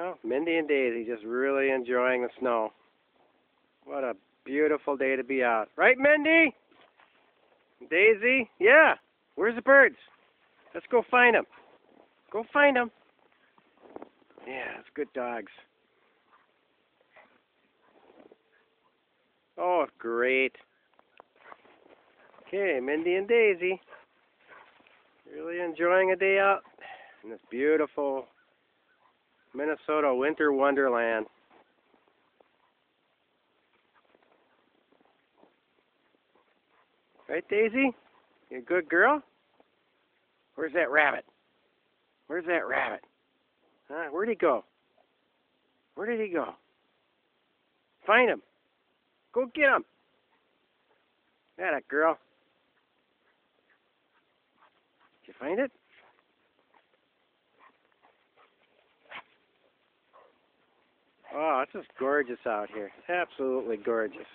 Oh, Mindy and Daisy just really enjoying the snow. What a beautiful day to be out. Right, Mindy? Daisy? Yeah. Where's the birds? Let's go find them. Go find them. Yeah, it's good dogs. Oh, great. Okay, Mindy and Daisy. Really enjoying a day out in this beautiful Minnesota winter wonderland. Right, Daisy? You a good girl? Where's that rabbit? Where's that rabbit? Huh? Where'd he go? Where did he go? Find him. Go get him. That girl. Did you find it? Oh, it's just gorgeous out here. Absolutely gorgeous.